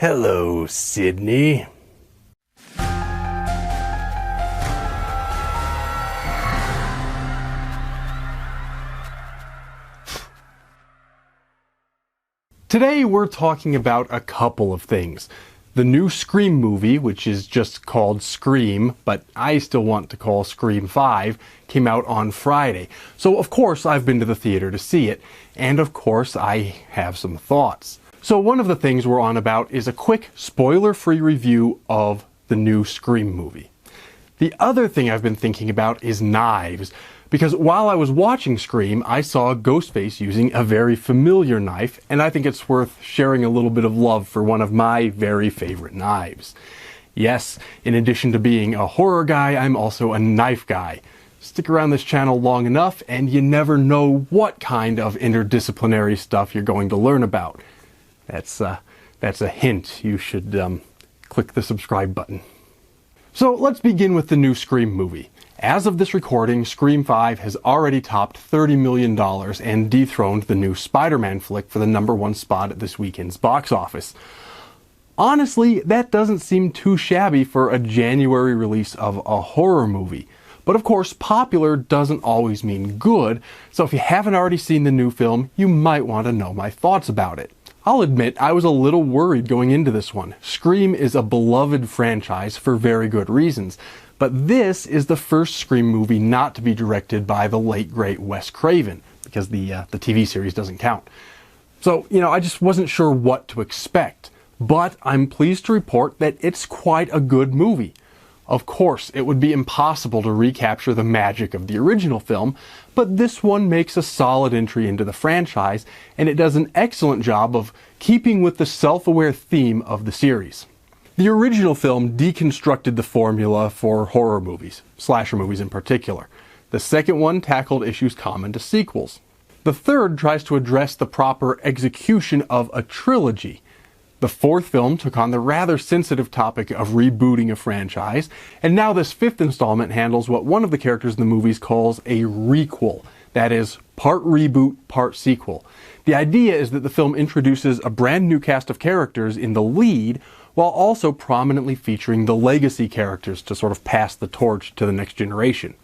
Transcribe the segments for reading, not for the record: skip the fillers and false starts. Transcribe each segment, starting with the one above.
Hello, Sydney. Today we're talking about a couple of things. The new Scream movie, which is just called Scream, but I still want to call Scream 5, came out on Friday. So of course I've been to the theater to see it, and of course I have some thoughts. So one of the things we're on about is a quick spoiler-free review of the new Scream movie. The other thing I've been thinking about is knives, because while I was watching Scream, I saw Ghostface using a very familiar knife, and I think it's worth sharing a little bit of love for one of my very favorite knives. Yes, in addition to being a horror guy, I'm also a knife guy. Stick around this channel long enough, and you never know what kind of interdisciplinary stuff you're going to learn about. That's a hint. You should click the subscribe button. So let's begin with the new Scream movie. As of this recording, Scream 5 has already topped $30 million and dethroned the new Spider-Man flick for the #1 spot at this weekend's box office. Honestly, that doesn't seem too shabby for a January release of a horror movie. But of course, popular doesn't always mean good, so if you haven't already seen the new film, you might want to know my thoughts about it. I'll admit I was a little worried going into this one. Scream is a beloved franchise for very good reasons. But this is the first Scream movie not to be directed by the late great Wes Craven, because the TV series doesn't count. So, I just wasn't sure what to expect. But I'm pleased to report that it's quite a good movie. Of course, it would be impossible to recapture the magic of the original film, but this one makes a solid entry into the franchise, and it does an excellent job of keeping with the self-aware theme of the series. The original film deconstructed the formula for horror movies, slasher movies in particular. The second one tackled issues common to sequels. The third tries to address the proper execution of a trilogy. The fourth film took on the rather sensitive topic of rebooting a franchise, and now this fifth installment handles what one of the characters in the movies calls a requel. That is, part reboot, part sequel. The idea is that the film introduces a brand new cast of characters in the lead, while also prominently featuring the legacy characters to sort of pass the torch to the next generation.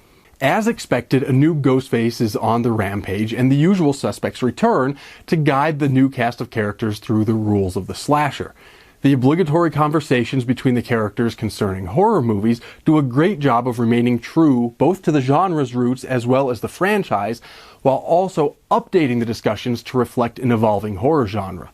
As expected, a new Ghostface is on the rampage, and the usual suspects return to guide the new cast of characters through the rules of the slasher. The obligatory conversations between the characters concerning horror movies do a great job of remaining true both to the genre's roots as well as the franchise, while also updating the discussions to reflect an evolving horror genre.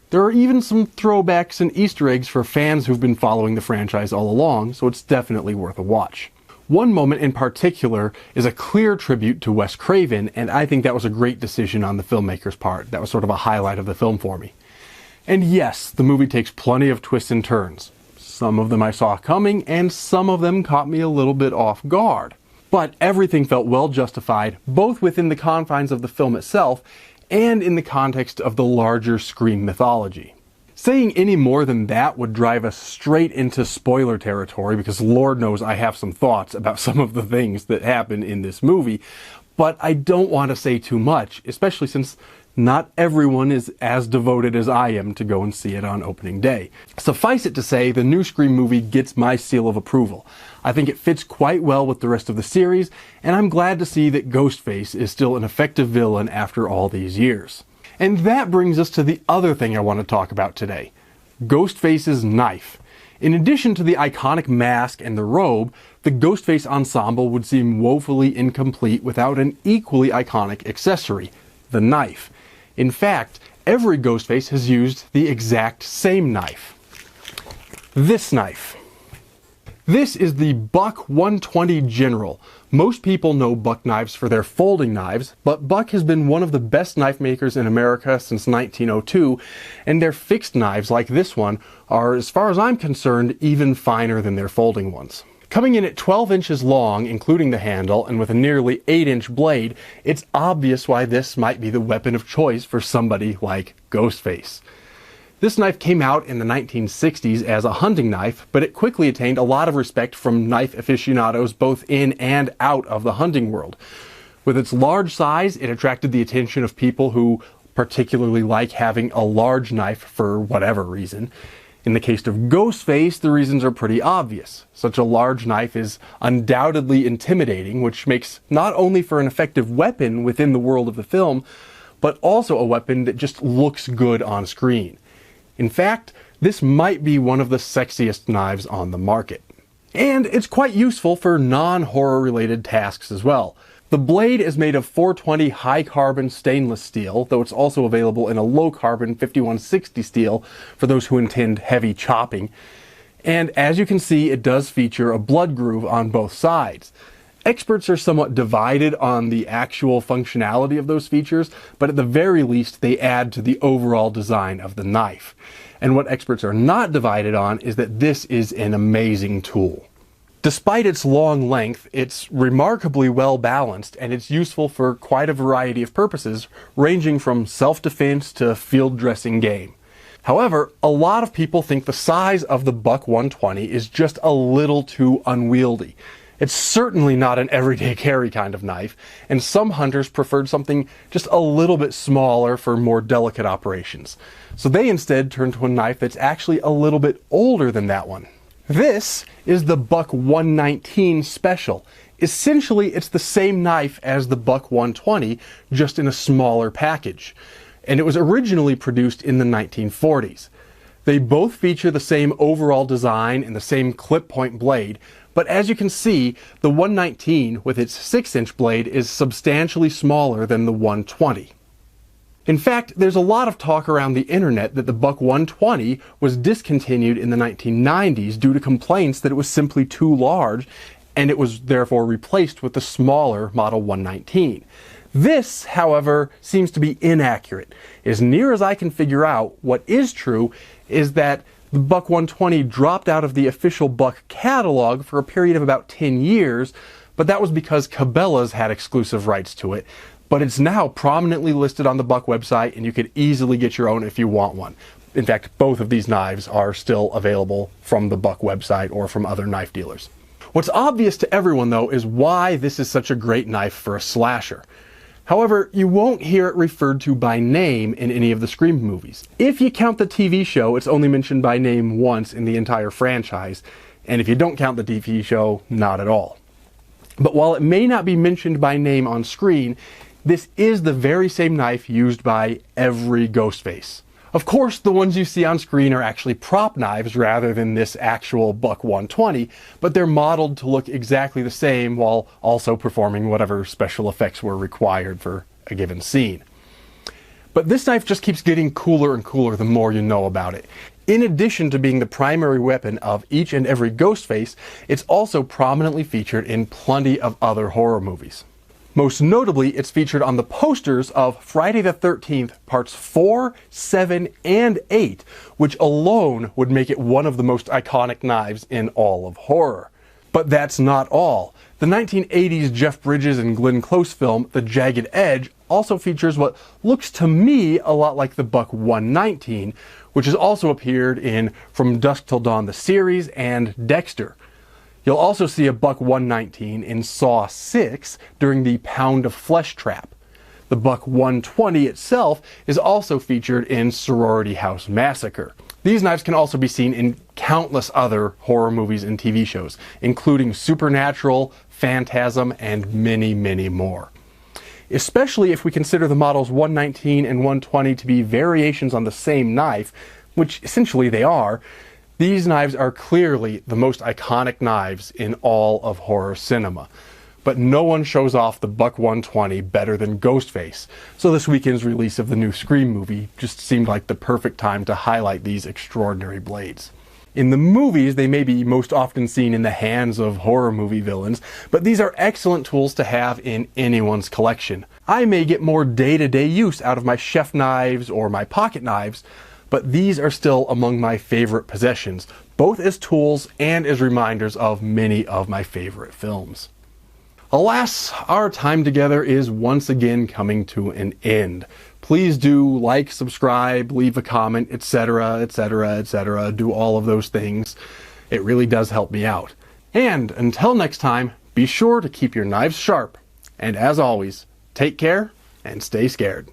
There are even some throwbacks and Easter eggs for fans who've been following the franchise all along, so it's definitely worth a watch. One moment in particular is a clear tribute to Wes Craven, and I think that was a great decision on the filmmaker's part. That was sort of a highlight of the film for me. And yes, the movie takes plenty of twists and turns. Some of them I saw coming, and some of them caught me a little bit off guard. But everything felt well justified, both within the confines of the film itself and in the context of the larger Scream mythology. Saying any more than that would drive us straight into spoiler territory, because Lord knows I have some thoughts about some of the things that happen in this movie, but I don't want to say too much, especially since not everyone is as devoted as I am to go and see it on opening day. Suffice it to say, the new Scream movie gets my seal of approval. I think it fits quite well with the rest of the series, and I'm glad to see that Ghostface is still an effective villain after all these years. And that brings us to the other thing I want to talk about today. Ghostface's knife. In addition to the iconic mask and the robe, the Ghostface ensemble would seem woefully incomplete without an equally iconic accessory, the knife. In fact, every Ghostface has used the exact same knife. This knife. This is the Buck 120 General. Most people know Buck knives for their folding knives, but Buck has been one of the best knife makers in America since 1902, and their fixed knives like this one are, as far as I'm concerned, even finer than their folding ones. Coming in at 12 inches long, including the handle, and with a nearly 8-inch blade, it's obvious why this might be the weapon of choice for somebody like Ghostface. This knife came out in the 1960s as a hunting knife, but it quickly attained a lot of respect from knife aficionados both in and out of the hunting world. With its large size, it attracted the attention of people who particularly like having a large knife for whatever reason. In the case of Ghostface, the reasons are pretty obvious. Such a large knife is undoubtedly intimidating, which makes not only for an effective weapon within the world of the film, but also a weapon that just looks good on screen. In fact, this might be one of the sexiest knives on the market. And it's quite useful for non-horror related tasks as well. The blade is made of 420 high-carbon stainless steel, though it's also available in a low-carbon 5160 steel for those who intend heavy chopping. And as you can see, it does feature a blood groove on both sides. Experts are somewhat divided on the actual functionality of those features, but at the very least, they add to the overall design of the knife. And what experts are not divided on is that this is an amazing tool. Despite its long length, it's remarkably well balanced, and it's useful for quite a variety of purposes, ranging from self-defense to field dressing game. However, a lot of people think the size of the Buck 120 is just a little too unwieldy. It's certainly not an everyday carry kind of knife, and some hunters preferred something just a little bit smaller for more delicate operations. So they instead turned to a knife that's actually a little bit older than that one. This is the Buck 119 Special. Essentially, it's the same knife as the Buck 120, just in a smaller package. And it was originally produced in the 1940s. They both feature the same overall design and the same clip point blade, but as you can see, the 119 with its 6-inch blade is substantially smaller than the 120. In fact, there's a lot of talk around the internet that the Buck 120 was discontinued in the 1990s due to complaints that it was simply too large, and it was therefore replaced with the smaller Model 119. This, however, seems to be inaccurate. As near as I can figure out, what is true is that the Buck 120 dropped out of the official Buck catalog for a period of about 10 years, but that was because Cabela's had exclusive rights to it. But it's now prominently listed on the Buck website, and you could easily get your own if you want one. In fact, both of these knives are still available from the Buck website or from other knife dealers. What's obvious to everyone, though, is why this is such a great knife for a slasher. However, you won't hear it referred to by name in any of the Scream movies. If you count the TV show, it's only mentioned by name once in the entire franchise, and if you don't count the TV show, not at all. But while it may not be mentioned by name on screen, this is the very same knife used by every Ghostface. Of course, the ones you see on screen are actually prop knives rather than this actual Buck 120, but they're modeled to look exactly the same while also performing whatever special effects were required for a given scene. But this knife just keeps getting cooler and cooler the more you know about it. In addition to being the primary weapon of each and every Ghostface, it's also prominently featured in plenty of other horror movies. Most notably, it's featured on the posters of Friday the 13th Parts 4, 7, and 8, which alone would make it one of the most iconic knives in all of horror. But that's not all. The 1980s Jeff Bridges and Glenn Close film, The Jagged Edge, also features what looks to me a lot like the Buck 119, which has also appeared in From Dusk Till Dawn the series and Dexter. You'll also see a Buck 119 in Saw 6 during the Pound of Flesh trap. The Buck 120 itself is also featured in Sorority House Massacre. These knives can also be seen in countless other horror movies and TV shows, including Supernatural, Phantasm, and many, many more. Especially if we consider the models 119 and 120 to be variations on the same knife, which essentially they are. These knives are clearly the most iconic knives in all of horror cinema. But no one shows off the Buck 120 better than Ghostface, so this weekend's release of the new Scream movie just seemed like the perfect time to highlight these extraordinary blades. In the movies, they may be most often seen in the hands of horror movie villains, but these are excellent tools to have in anyone's collection. I may get more day-to-day use out of my chef knives or my pocket knives, but these are still among my favorite possessions, both as tools and as reminders of many of my favorite films. Alas, our time together is once again coming to an end. Please do like, subscribe, leave a comment, etc., etc., etc. Do all of those things. It really does help me out. And until next time, be sure to keep your knives sharp. And as always, take care and stay scared.